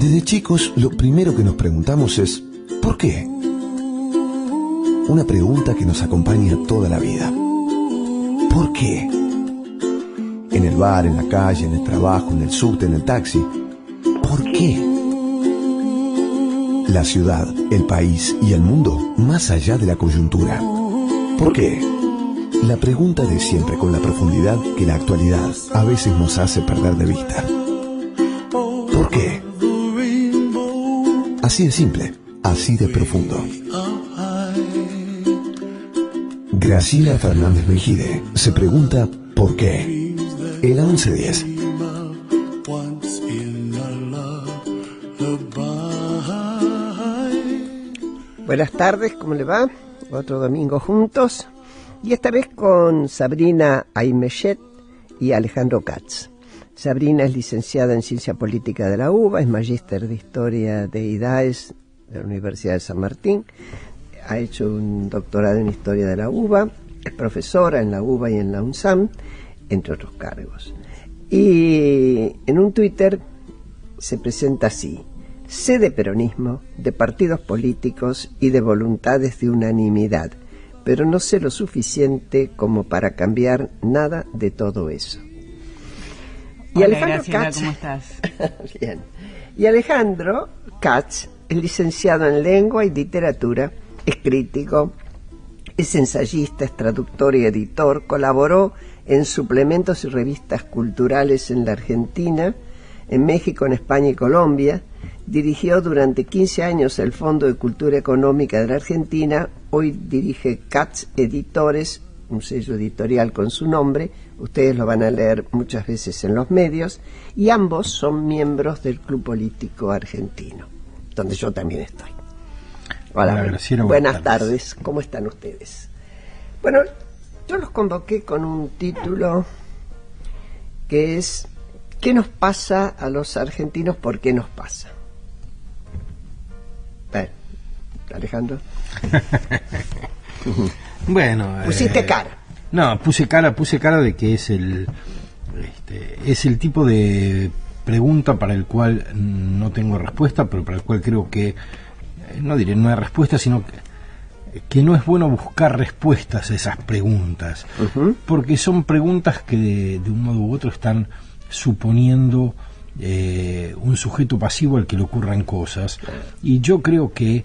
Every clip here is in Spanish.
Desde chicos, lo primero que nos preguntamos es ¿por qué? Una pregunta que nos acompaña toda la vida. ¿Por qué? En el bar, en la calle, en el trabajo, en el subte, en el taxi. ¿Por qué? La ciudad, el país y el mundo, más allá de la coyuntura. ¿Por qué? La pregunta de siempre, con la profundidad que la actualidad a veces nos hace perder de vista. ¿Por qué? Así de simple, así de profundo. Graciela Fernández Mejide se pregunta ¿por qué? El 1110. Buenas tardes, ¿cómo le va? Otro domingo juntos. Y esta vez con Sabrina Aimechet y Alejandro Katz. Sabrina es licenciada en Ciencia Política de la UBA, es magíster de Historia de IDAES de la Universidad de San Martín, ha hecho un doctorado en Historia de la UBA, es profesora en la UBA y en la UNSAM, entre otros cargos. Y en un Twitter se presenta así: sé de peronismo, de partidos políticos y de voluntades de unanimidad, pero no sé lo suficiente como para cambiar nada de todo eso. Y hola, Alejandro Graciela, Katz, ¿cómo estás? Bien. Y Alejandro Katz es licenciado en Lengua y Literatura, es crítico, es ensayista, es traductor y editor, colaboró en suplementos y revistas culturales en la Argentina, en México, en España y Colombia. Dirigió durante 15 años el Fondo de Cultura Económica de la Argentina. Hoy dirige Katz Editores, un sello editorial con su nombre. Ustedes lo van a leer muchas veces en los medios. Y ambos son miembros del Club Político Argentino, donde yo también estoy. Hola, Graciela, buenas tardes. ¿Cómo están ustedes? Bueno, yo los convoqué con un título que es ¿qué nos pasa a los argentinos? ¿Por qué nos pasa? Alejandro. Bueno, pusiste cara. No, puse cara de que es el tipo de pregunta para el cual no tengo respuesta, pero para el cual creo que no diré no hay respuesta, sino que no es bueno buscar respuestas a esas preguntas, porque son preguntas que de un modo u otro están suponiendo un sujeto pasivo al que le ocurran cosas, y yo creo que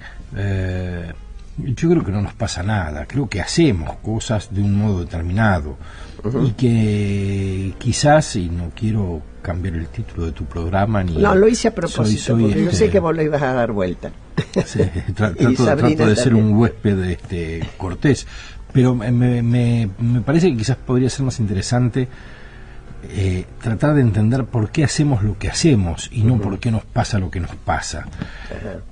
no nos pasa nada, creo que hacemos cosas de un modo determinado, y que quizás, y no quiero cambiar el título de tu programa ni... No, lo hice a propósito, porque yo sé que vos lo ibas a dar vuelta. Sí, trato de ser un huésped cortés, pero me parece que quizás podría ser más interesante tratar de entender por qué hacemos lo que hacemos y no por qué nos pasa lo que nos pasa,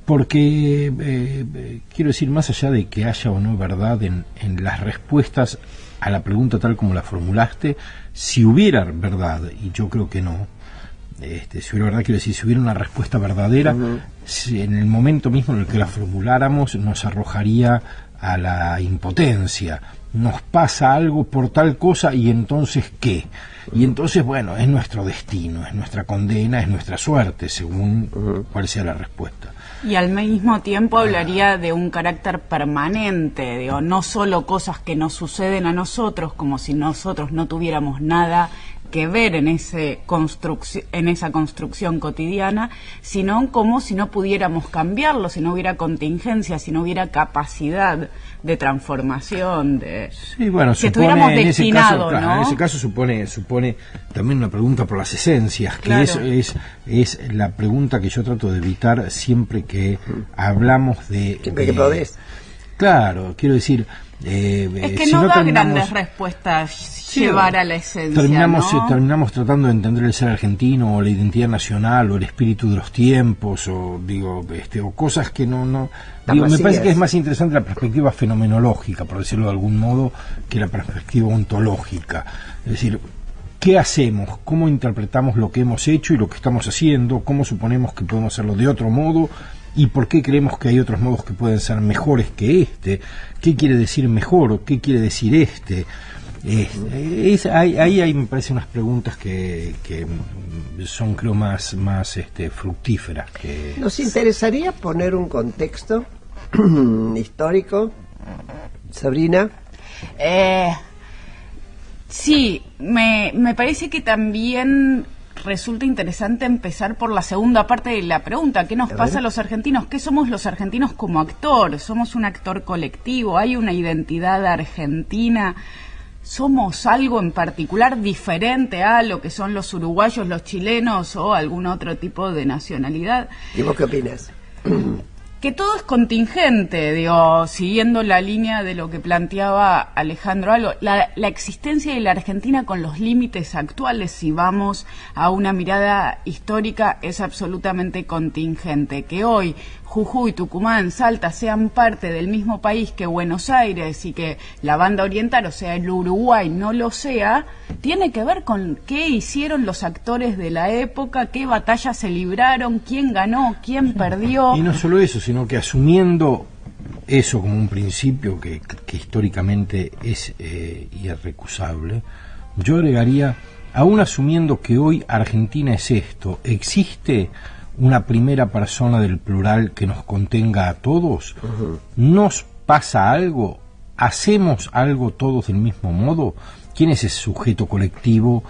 porque quiero decir, más allá de que haya o no verdad en las respuestas a la pregunta tal como la formulaste, si hubiera verdad, y yo creo que no, si hubiera verdad, quiero decir, si hubiera una respuesta verdadera, si en el momento mismo en el que la formuláramos nos arrojaría a la impotencia. Nos pasa algo por tal cosa, y entonces ¿qué? Y entonces, bueno, es nuestro destino, es nuestra condena, es nuestra suerte, según cuál sea la respuesta. Y al mismo tiempo hablaría de un carácter permanente, digo, no solo cosas que nos suceden a nosotros, como si nosotros no tuviéramos nada que ver en esa construcción cotidiana, sino como si no pudiéramos cambiarlo, si no hubiera contingencia, si no hubiera capacidad de transformación, sí, bueno, que estuviéramos destinados, ¿no? En ese caso supone también una pregunta por las esencias, que claro, es la pregunta que yo trato de evitar siempre que hablamos de... Siempre que podés. Claro, quiero decir... es que si no da grandes respuestas llevar a la esencia, terminamos tratando de entender el ser argentino o la identidad nacional o el espíritu de los tiempos o cosas que no me parece que es más interesante la perspectiva fenomenológica, por decirlo de algún modo, que la perspectiva ontológica. Es decir, ¿qué hacemos? ¿Cómo interpretamos lo que hemos hecho y lo que estamos haciendo? ¿Cómo suponemos que podemos hacerlo de otro modo? ¿Y por qué creemos que hay otros modos que pueden ser mejores que este? ¿Qué quiere decir mejor o qué quiere decir este? Ahí me parecen unas preguntas que son, creo, más fructíferas. Nos interesaría poner un contexto histórico, Sabrina. Sí, me parece que también resulta interesante empezar por la segunda parte de la pregunta. ¿Qué nos pasa a los argentinos? ¿Qué somos los argentinos como actor? ¿Somos un actor colectivo? ¿Hay una identidad argentina? ¿Somos algo en particular diferente a lo que son los uruguayos, los chilenos o algún otro tipo de nacionalidad? ¿Y vos qué opinas? Que todo es contingente, digo, siguiendo la línea de lo que planteaba Alejandro Algo, la existencia de la Argentina con los límites actuales, si vamos a una mirada histórica, es absolutamente contingente. Que hoy Jujuy, Tucumán, Salta sean parte del mismo país que Buenos Aires y que la banda oriental, o sea, el Uruguay, no lo sea, tiene que ver con qué hicieron los actores de la época, qué batallas se libraron, quién ganó, quién perdió. Y no solo eso, sino que asumiendo eso como un principio que históricamente es irrecusable, yo agregaría, aún asumiendo que hoy Argentina es esto, ¿existe una primera persona del plural que nos contenga a todos? ¿Nos pasa algo? ¿Hacemos algo todos del mismo modo? ¿Quién es ese sujeto colectivo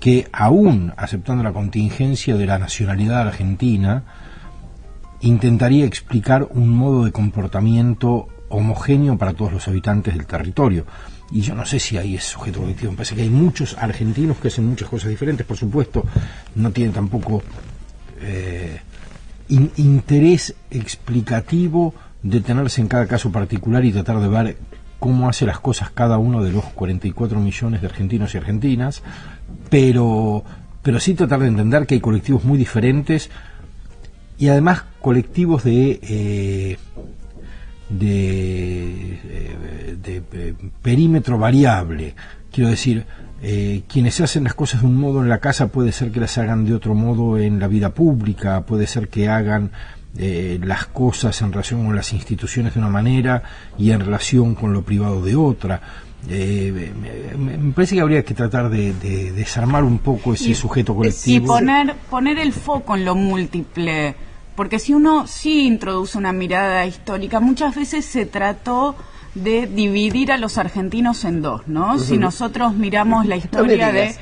que, aún aceptando la contingencia de la nacionalidad argentina, intentaría explicar un modo de comportamiento homogéneo para todos los habitantes del territorio? Y yo no sé si hay ese sujeto colectivo. Me parece que hay muchos argentinos que hacen muchas cosas diferentes. Por supuesto, no tienen tampoco interés explicativo detenerse en cada caso particular y tratar de ver cómo hace las cosas cada uno de los 44 millones de argentinos y argentinas, pero sí tratar de entender que hay colectivos muy diferentes y además colectivos de perímetro variable. Quiero decir, quienes hacen las cosas de un modo en la casa puede ser que las hagan de otro modo en la vida pública, puede ser que hagan las cosas en relación con las instituciones de una manera y en relación con lo privado de otra. Me parece que habría que tratar de desarmar un poco ese sujeto colectivo. Y poner el foco en lo múltiple, porque si uno sí introduce una mirada histórica, muchas veces se trató de dividir a los argentinos en dos, ¿no? Si nosotros miramos la historia de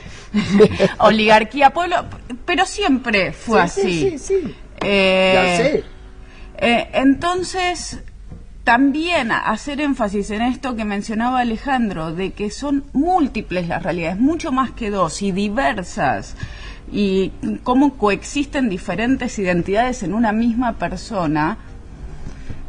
oligarquía, pueblo, pero siempre fue así. Sí. Ya sé. Entonces, también hacer énfasis en esto que mencionaba Alejandro, de que son múltiples las realidades, mucho más que dos y diversas, y cómo coexisten diferentes identidades en una misma persona,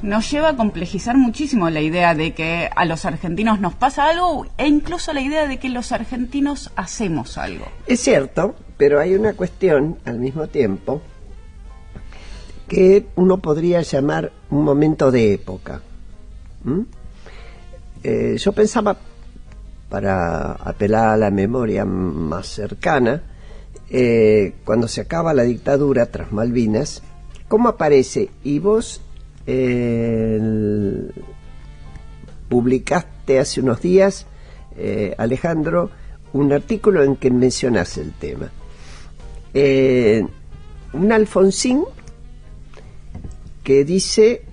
nos lleva a complejizar muchísimo la idea de que a los argentinos nos pasa algo e incluso la idea de que los argentinos hacemos algo. Es cierto, pero hay una cuestión al mismo tiempo que uno podría llamar un momento de época. Yo pensaba, para apelar a la memoria más cercana, cuando se acaba la dictadura tras Malvinas, ¿cómo aparece? Y vos publicaste hace unos días, Alejandro, un artículo en que mencionas el tema. Un Alfonsín que dice,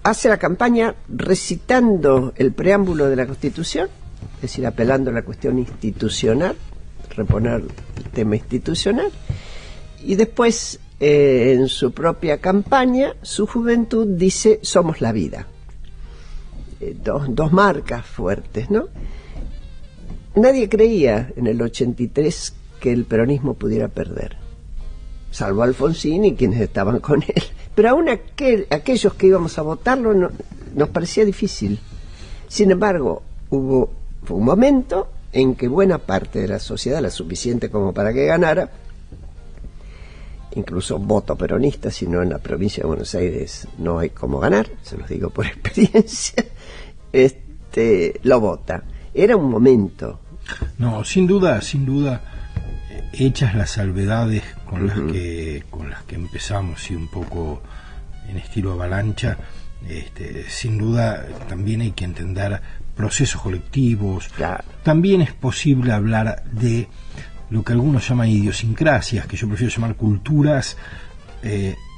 hace la campaña recitando el preámbulo de la Constitución, es decir, apelando a la cuestión institucional, reponer el tema institucional, y después en su propia campaña, su juventud dice: somos la vida. Dos marcas fuertes, ¿no? Nadie creía en el 83 que el peronismo pudiera perder, salvo Alfonsín y quienes estaban con él. Pero aún aquellos que íbamos a votarlo nos parecía difícil. Sin embargo, fue un momento en que buena parte de la sociedad, la suficiente como para que ganara, incluso voto peronista, si no en la provincia de Buenos Aires no hay cómo ganar, se los digo por experiencia, lo vota. Era un momento. No, sin duda, hechas las salvedades con las que empezamos y un poco en estilo avalancha, sin duda también hay que entender procesos colectivos. Claro. También es posible hablar de lo que algunos llaman idiosincrasias, que yo prefiero llamar culturas,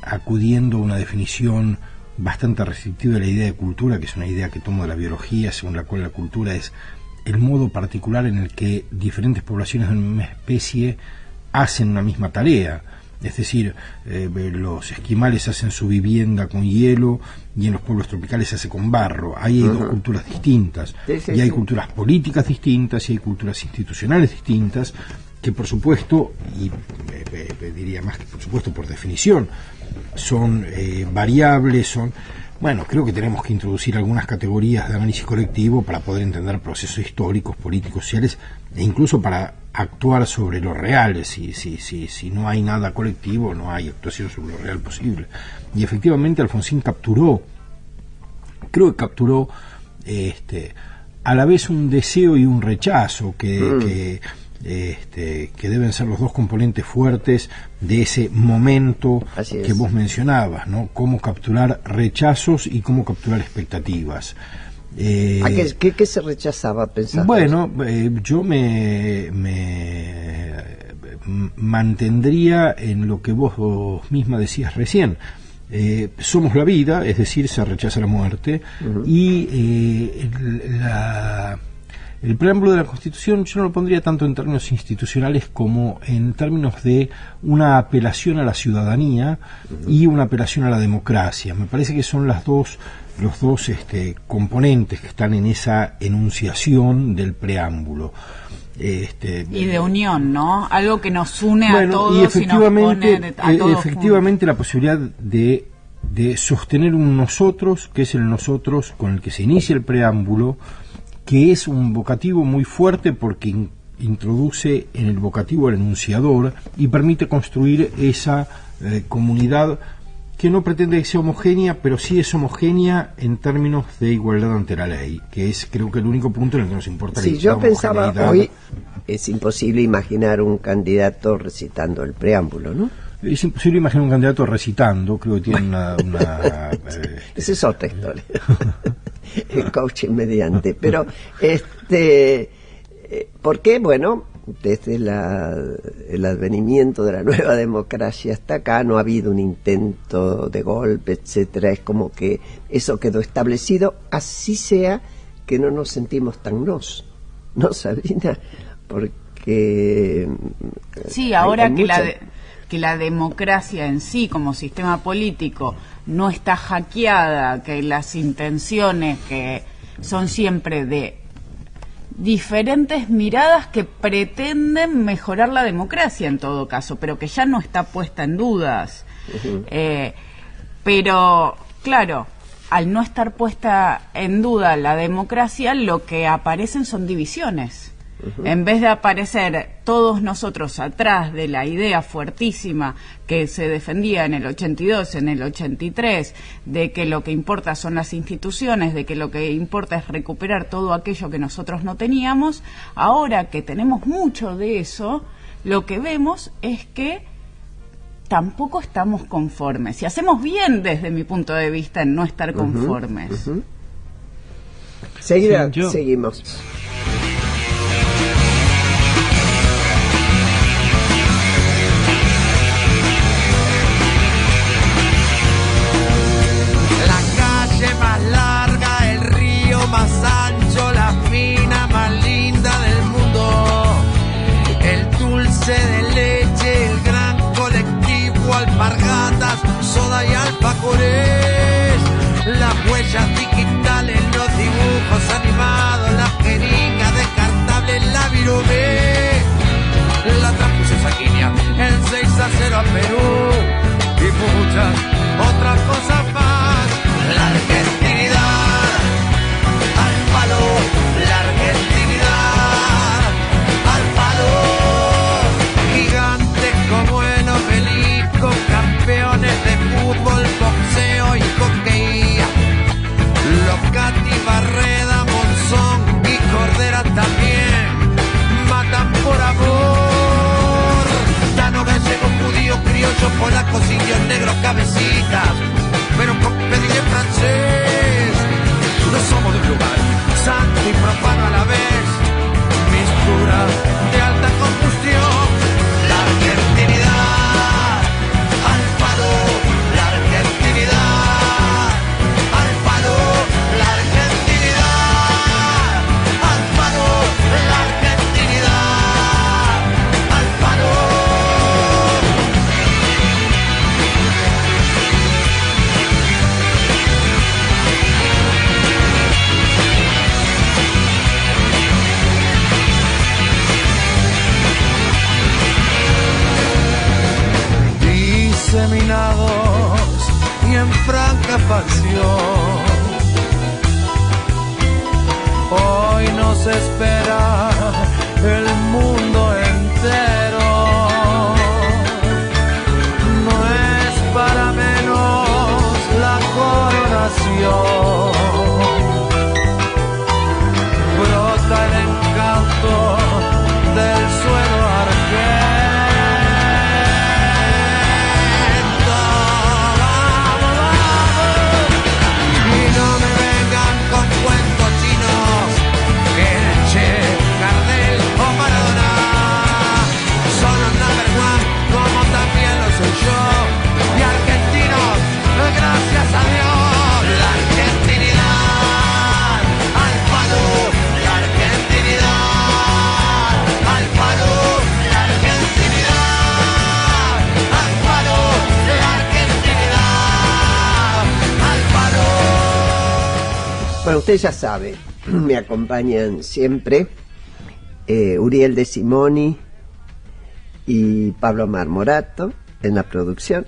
acudiendo a una definición bastante restrictiva de la idea de cultura, que es una idea que tomo de la biología, según la cual la cultura es el modo particular en el que diferentes poblaciones de una especie hacen una misma tarea. Es decir, los esquimales hacen su vivienda con hielo y en los pueblos tropicales se hace con barro. Ahí hay dos culturas distintas. Y hay culturas políticas distintas y hay culturas institucionales distintas que, por supuesto, y diría más que por supuesto, por definición, son variables, son... Bueno, creo que tenemos que introducir algunas categorías de análisis colectivo para poder entender procesos históricos, políticos, sociales, e incluso para actuar sobre lo real. Si no hay nada colectivo, no hay actuación sobre lo real posible. Y efectivamente Alfonsín creo que capturó a la vez un deseo y un rechazo que deben ser los dos componentes fuertes de ese momento que vos mencionabas, ¿no? Cómo capturar rechazos y cómo capturar expectativas. ¿Qué se rechazaba, pensando? Bueno, yo me mantendría en lo que vos misma decías recién. Somos la vida, es decir, se rechaza la muerte, y el preámbulo de la Constitución yo no lo pondría tanto en términos institucionales como en términos de una apelación a la ciudadanía y una apelación a la democracia. Me parece que son los dos componentes que están en esa enunciación del preámbulo. Y de unión, ¿no? Algo que nos une a todos y efectivamente, y nos pone a todos efectivamente la posibilidad de sostener un nosotros, que es el nosotros con el que se inicia el preámbulo, que es un vocativo muy fuerte porque introduce en el vocativo el enunciador y permite construir esa comunidad que no pretende que sea homogénea, pero sí es homogénea en términos de igualdad ante la ley, que es creo que el único punto en el que nos importa. Sí, yo pensaba hoy, es imposible imaginar un candidato recitando el preámbulo, ¿no? Es imposible imaginar un candidato recitando, creo que tiene una esa es otra historia. El coaching mediante. Pero, ¿por qué? Bueno, desde el advenimiento de la nueva democracia hasta acá no ha habido un intento de golpe, etcétera. Es como que eso quedó establecido, así sea que no nos sentimos tan ¿no, Sabrina? Porque... Sí, ahora que la democracia en sí como sistema político no está hackeada, que las intenciones que son siempre de diferentes miradas que pretenden mejorar la democracia en todo caso, pero que ya no está puesta en dudas. Pero, claro, al no estar puesta en duda la democracia, lo que aparecen son divisiones. En vez de aparecer todos nosotros atrás de la idea fuertísima que se defendía en el 82, en el 83, de que lo que importa son las instituciones, de que lo que importa es recuperar todo aquello que nosotros no teníamos, ahora que tenemos mucho de eso, lo que vemos es que tampoco estamos conformes. Y hacemos bien, desde mi punto de vista, en no estar conformes. Seguimos. Más ancho, la fina más linda del mundo, el dulce de leche, el gran colectivo, alpargatas, soda y alfajores, las huellas digitales, los dibujos animados, las jeringas descartables, la virome, la tramposa Guinea, el 6-0 a Perú y muchas otras cosas más. La argentinidad al palo, la argentinidad al palo, gigantes como el obelisco, campeones de fútbol, boxeo y hockey, los espera el mundo entero. No es para menos la coronación. Brota el encanto del suelo argento. Y no me vengan con cuentos chinos, que el Che, Gardel o Maradona son los number one, como también lo soy yo. Y argentinos, gracias a Dios, la argentinidad al palo, la argentinidad al palo, la argentinidad al palo, la argentinidad al palo. Bueno, usted ya sabe, me acompañan siempre Uriel de Simoni y Pablo Marmorato en la producción,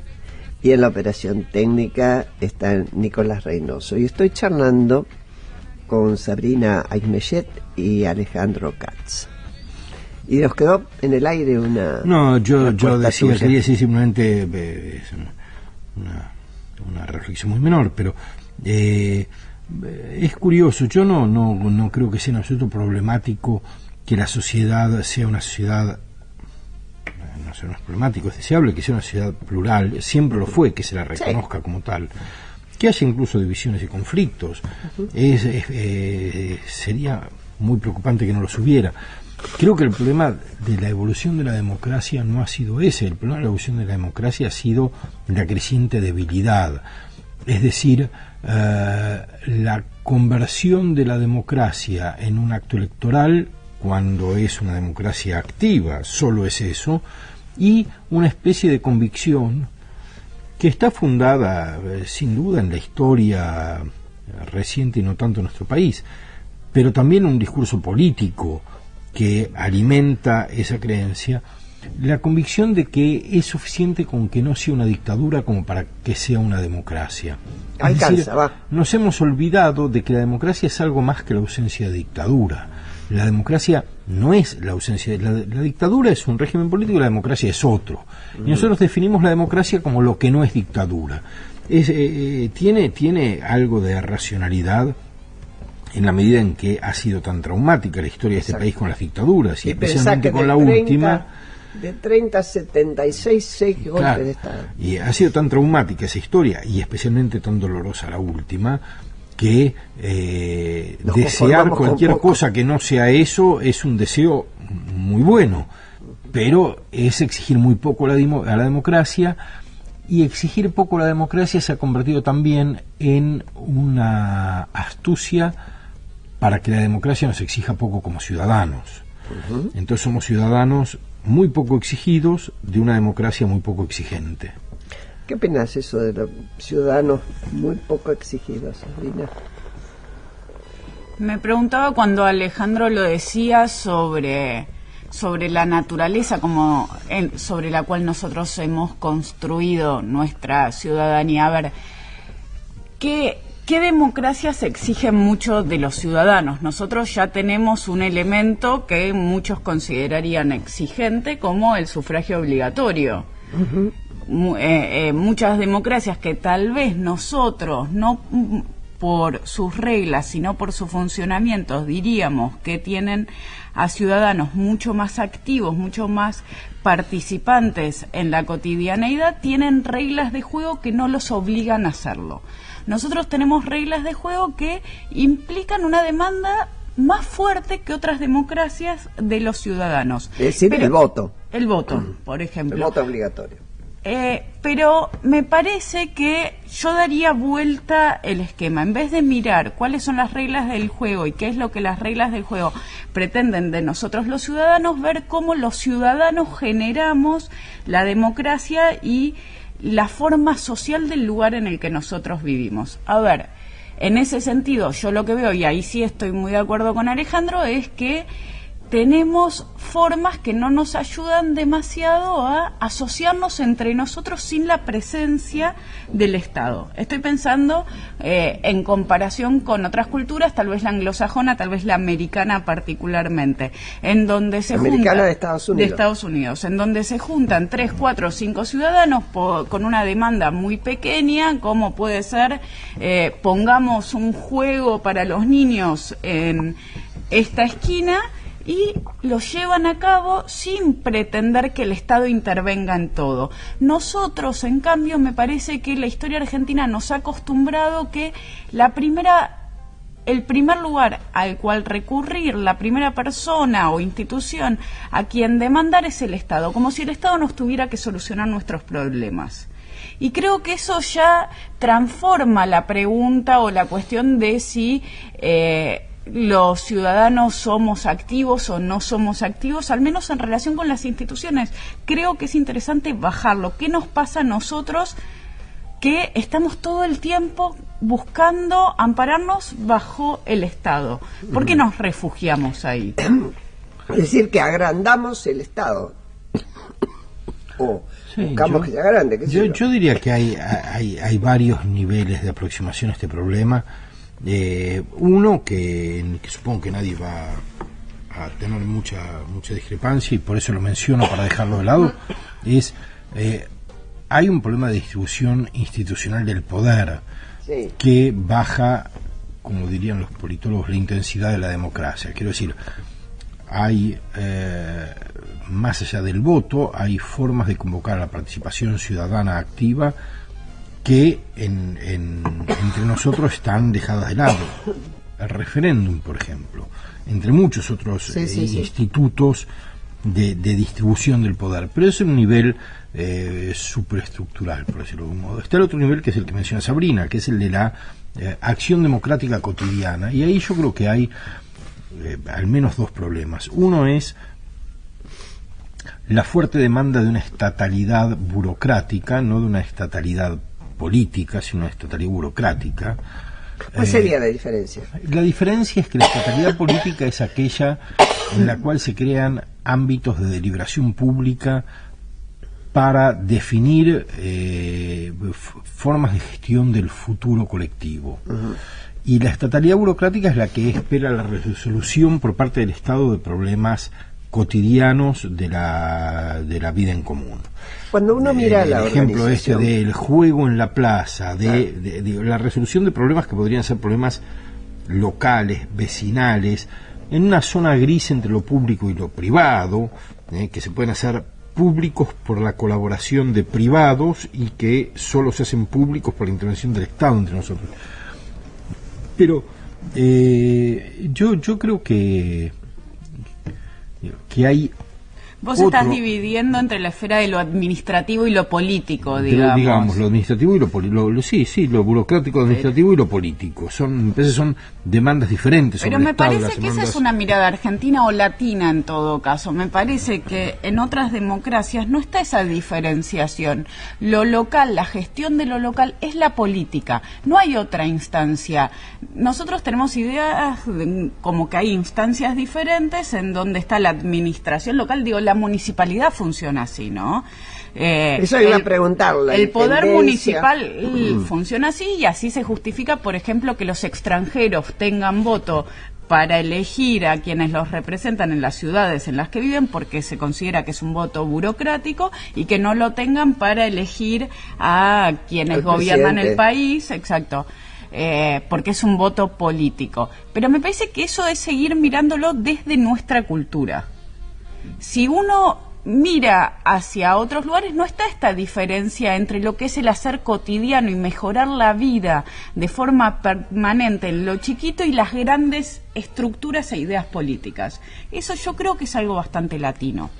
y en la operación técnica está Nicolás Reynoso. Y estoy charlando con Sabrina Aimechet y Alejandro Katz. Y nos quedó en el aire una... No, yo respuesta decía, tuya. quería decir simplemente es una reflexión muy menor, pero es curioso. Yo no creo que sea en absoluto problemático que la sociedad sea una sociedad, no es problemático, es deseable que sea una sociedad plural, siempre lo fue, que se la reconozca como tal, que haya incluso divisiones y conflictos. Sería muy preocupante que no los hubiera. Creo que el problema de la evolución de la democracia no ha sido ese. El problema de la evolución de la democracia ha sido la creciente debilidad. Es decir, la conversión de la democracia en un acto electoral, cuando es una democracia activa, solo es eso, y una especie de convicción que está fundada, sin duda, en la historia reciente y no tanto en nuestro país, pero también un discurso político que alimenta esa creencia, la convicción de que es suficiente con que no sea una dictadura como para que sea una democracia. Es Alcanza, decir, va. nos hemos olvidado de que la democracia es algo más que la ausencia de dictadura. La democracia no es la ausencia de la dictadura, es un régimen político, y la democracia es otro. Y nosotros definimos la democracia como lo que no es dictadura. Tiene algo de racionalidad en la medida en que ha sido tan traumática la historia de este país con las dictaduras, y especialmente pensá que con la última. De 30 a 76, 6 golpes Claro, de Estado. y ha sido tan traumática esa historia, y especialmente tan dolorosa la última, que Nos desear conformamos con cualquier poco. cosa que no sea eso es un deseo muy bueno, pero es exigir muy poco a la democracia, y exigir poco a la democracia se ha convertido también en una astucia para que la democracia nos exija poco como ciudadanos. Entonces somos ciudadanos muy poco exigidos de una democracia muy poco exigente. ¿Qué opinas eso de los ciudadanos muy poco exigidos, Sabrina? Me preguntaba cuando Alejandro lo decía sobre la naturaleza sobre la cual nosotros hemos construido nuestra ciudadanía. A ver, ¿qué democracias exigen mucho de los ciudadanos? Nosotros ya tenemos un elemento que muchos considerarían exigente, como el sufragio obligatorio. Muchas democracias que tal vez nosotros, no por sus reglas, sino por su funcionamiento, diríamos que tienen a ciudadanos mucho más activos, mucho más participantes en la cotidianeidad, tienen reglas de juego que no los obligan a hacerlo. Nosotros tenemos reglas de juego que implican una demanda más fuerte que otras democracias de los ciudadanos. Es decir, el voto. El voto, por ejemplo. El voto obligatorio. Pero me parece que yo daría vuelta el esquema. En vez de mirar cuáles son las reglas del juego y qué es lo que las reglas del juego pretenden de nosotros los ciudadanos, ver cómo los ciudadanos generamos la democracia y la forma social del lugar en el que nosotros vivimos. A ver, en ese sentido, yo lo que veo, y ahí sí estoy muy de acuerdo con Alejandro, es que tenemos formas que no nos ayudan demasiado a asociarnos entre nosotros sin la presencia del Estado. Estoy pensando en comparación con otras culturas, tal vez la anglosajona, tal vez la americana particularmente, en donde se americana de Estados Unidos, en donde se juntan 3, 4 o 5 ciudadanos con una demanda muy pequeña, como puede ser pongamos un juego para los niños en esta esquina, y lo llevan a cabo sin pretender que el Estado intervenga en todo. Nosotros, en cambio, me parece que la historia argentina nos ha acostumbrado que el primer lugar al cual recurrir, la primera persona o institución a quien demandar es el Estado, como si el Estado nos tuviera que solucionar nuestros problemas. Y creo que eso ya transforma la pregunta o la cuestión de si los ciudadanos somos activos o no somos activos, al menos en relación con las instituciones. Creo que es interesante bajarlo. ¿Qué nos pasa a nosotros que estamos todo el tiempo buscando ampararnos bajo el Estado? ¿Por qué nos refugiamos ahí? Es decir, que agrandamos el Estado. O buscamos que sea grande. Yo diría que hay varios niveles de aproximación a este problema. Uno que supongo que nadie va a tener mucha discrepancia, y por eso lo menciono para dejarlo de lado, es hay un problema de distribución institucional del poder, sí, que baja, como dirían los politólogos, la intensidad de la democracia. Quiero decir, hay más allá del voto, hay formas de convocar a la participación ciudadana activa que entre nosotros están dejadas de lado. El referéndum, por ejemplo, entre muchos otros institutos de distribución del poder, pero es un nivel superestructural, por decirlo de algún modo. Está el otro nivel, que es el que menciona Sabrina, que es el de la acción democrática cotidiana, y ahí yo creo que hay al menos dos problemas. Uno es la fuerte demanda de una estatalidad burocrática, no de una estatalidad política, sino una estatalidad burocrática. ¿Cuál sería la diferencia? La diferencia es que la estatalidad política es aquella en la cual se crean ámbitos de deliberación pública para definir formas de gestión del futuro colectivo. Uh-huh. Y la estatalidad burocrática es la que espera la resolución por parte del Estado de problemas cotidianos de la vida en común. Cuando uno mira la ejemplo del juego en la plaza, de la resolución de problemas que podrían ser problemas locales, vecinales, en una zona gris entre lo público y lo privado, que se pueden hacer públicos por la colaboración de privados y que solo se hacen públicos por la intervención del Estado entre nosotros. Pero yo creo que hay... Vos estás dividiendo entre la esfera de lo administrativo y lo político, digamos. Lo administrativo y lo burocrático, administrativo y lo político. Son demandas diferentes. Pero me parece que esa es una mirada argentina o latina en todo caso. Me parece que en otras democracias no está esa diferenciación. Lo local, la gestión de lo local es la política. No hay otra instancia. Nosotros tenemos ideas como que hay instancias diferentes en donde está la administración local. La municipalidad funciona así, ¿no? Eso iba a preguntarle. El poder municipal funciona así, y así se justifica, por ejemplo, que los extranjeros tengan voto para elegir a quienes los representan en las ciudades en las que viven, porque se considera que es un voto burocrático, y que no lo tengan para elegir a quienes gobiernan el país, exacto. Porque es un voto político. Pero me parece que eso es seguir mirándolo desde nuestra cultura. Si uno mira hacia otros lugares, no está esta diferencia entre lo que es el hacer cotidiano y mejorar la vida de forma permanente en lo chiquito y las grandes estructuras e ideas políticas. Eso yo creo que es algo bastante latino.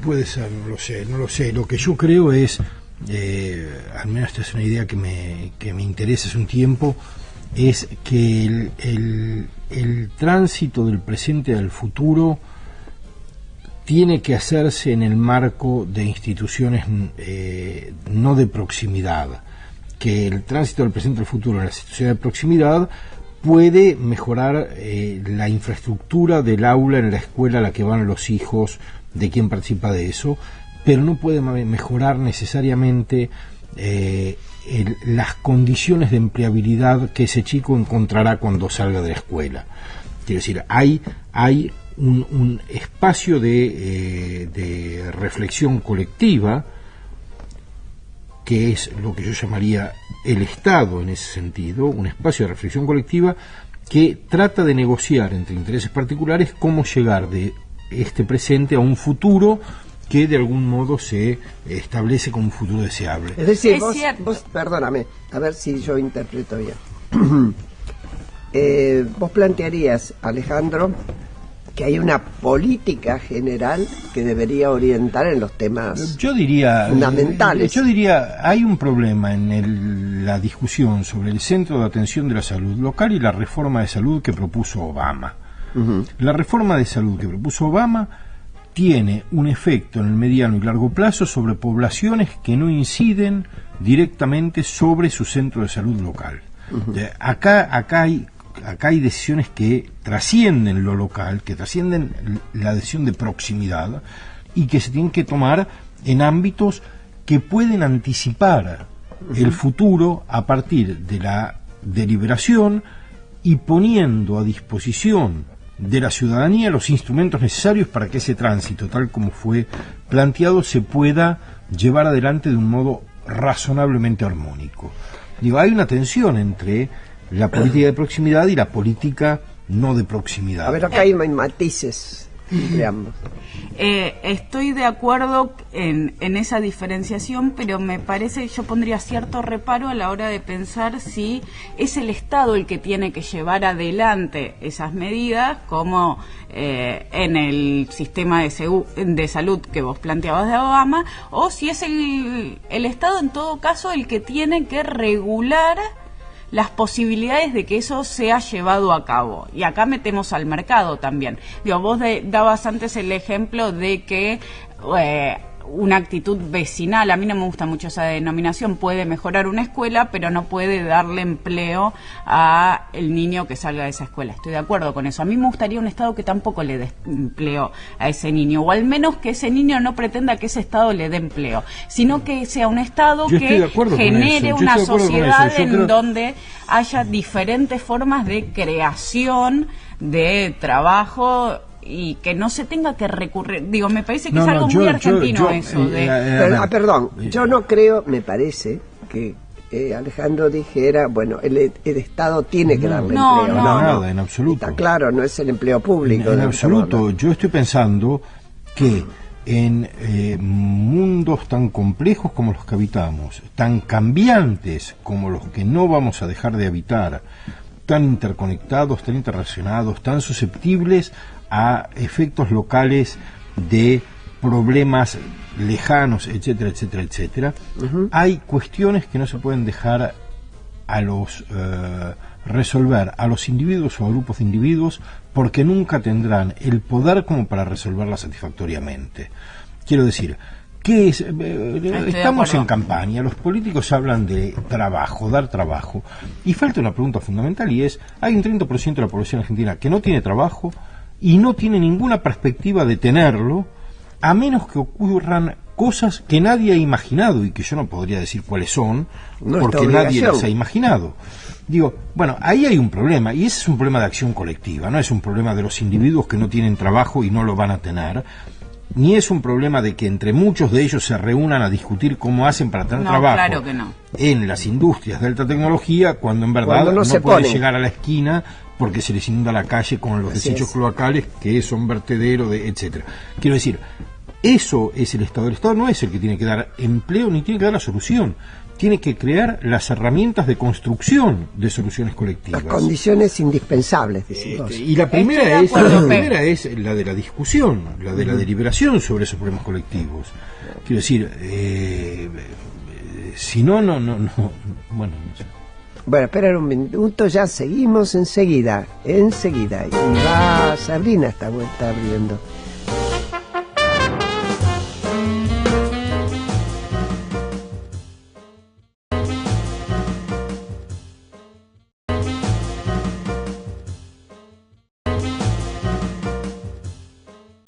Puede ser, no lo sé. Lo que yo creo es, al menos esta es una idea que me interesa hace un tiempo, es que el tránsito del presente al futuro tiene que hacerse en el marco de instituciones no de proximidad, que el tránsito del presente al futuro en las instituciones de proximidad puede mejorar la infraestructura del aula en la escuela a la que van los hijos de quien participa de eso, pero no puede mejorar necesariamente las condiciones de empleabilidad que ese chico encontrará cuando salga de la escuela. Quiero decir, hay un espacio de reflexión colectiva, que es lo que yo llamaría el Estado en ese sentido, un espacio de reflexión colectiva que trata de negociar entre intereses particulares cómo llegar de este presente a un futuro que de algún modo se establece como un futuro deseable. Es decir, Es vos, perdóname, a ver si yo interpreto bien. Vos plantearías, Alejandro, que hay una política general que debería orientar en los temas fundamentales. Yo diría, hay un problema en la discusión sobre el centro de atención de la salud local y la reforma de salud que propuso Obama. Uh-huh. La reforma de salud que propuso Obama tiene un efecto en el mediano y largo plazo sobre poblaciones que no inciden directamente sobre su centro de salud local. Uh-huh. Acá hay decisiones que trascienden lo local, que trascienden la decisión de proximidad y que se tienen que tomar en ámbitos que pueden anticipar el futuro a partir de la deliberación y poniendo a disposición de la ciudadanía los instrumentos necesarios para que ese tránsito, tal como fue planteado, se pueda llevar adelante de un modo razonablemente armónico. Digo, hay una tensión entre la política de proximidad y la política no de proximidad. A ver, acá hay matices de ambos. Estoy de acuerdo en esa diferenciación, pero me parece, yo pondría cierto reparo a la hora de pensar si es el Estado el que tiene que llevar adelante esas medidas, como en el sistema de salud que vos planteabas de Obama, o si es el Estado en todo caso el que tiene que regular las posibilidades de que eso sea llevado a cabo. Y acá metemos al mercado también. Digo, vos dabas antes el ejemplo de que una actitud vecinal, a mí no me gusta mucho esa denominación, puede mejorar una escuela, pero no puede darle empleo a el niño que salga de esa escuela. Estoy de acuerdo con eso. A mí me gustaría un Estado que tampoco le dé empleo a ese niño, o al menos que ese niño no pretenda que ese Estado le dé empleo, sino que sea un Estado que genere una sociedad en donde haya diferentes formas de creación de trabajo y que no se tenga que recurrir. Digo, me parece que es algo muy argentino eso. Perdón, yo no creo, me parece, que Alejandro dijera, bueno, el Estado tiene que darle empleo. No, en absoluto. Está claro, no es el empleo público. En absoluto. Yo estoy pensando que en mundos tan complejos como los que habitamos, tan cambiantes como los que no vamos a dejar de habitar, tan interconectados, tan interrelacionados, tan susceptibles a efectos locales de problemas lejanos, etcétera, etcétera, etcétera. Uh-huh. Hay cuestiones que no se pueden dejar a los resolver a los individuos o a grupos de individuos, porque nunca tendrán el poder como para resolverlas satisfactoriamente. Quiero decir, ¿qué es? Estamos en campaña, los políticos hablan de trabajo, dar trabajo, y falta una pregunta fundamental, y es, hay un 30% de la población argentina que no tiene trabajo y no tiene ninguna perspectiva de tenerlo, a menos que ocurran cosas que nadie ha imaginado y que yo no podría decir cuáles son, porque nadie las ha imaginado. Digo, bueno, ahí hay un problema, y ese es un problema de acción colectiva, no es un problema de los individuos que no tienen trabajo y no lo van a tener, ni es un problema de que entre muchos de ellos se reúnan a discutir cómo hacen para tener trabajo, claro que no, en las industrias de alta tecnología, cuando en verdad no pueden llegar a la esquina porque se les inunda la calle con los desechos cloacales que son vertedero de etcétera. Quiero decir, eso es el Estado. El Estado no es el que tiene que dar empleo ni tiene que dar la solución. Tiene que crear las herramientas de construcción de soluciones colectivas. Las condiciones indispensables, decimos. Y la primera es la de la discusión, la de la deliberación sobre esos problemas colectivos. Quiero decir, si no, bueno, no sé. Bueno, esperen un minuto, ya seguimos enseguida. Y va Sabrina esta vuelta abriendo.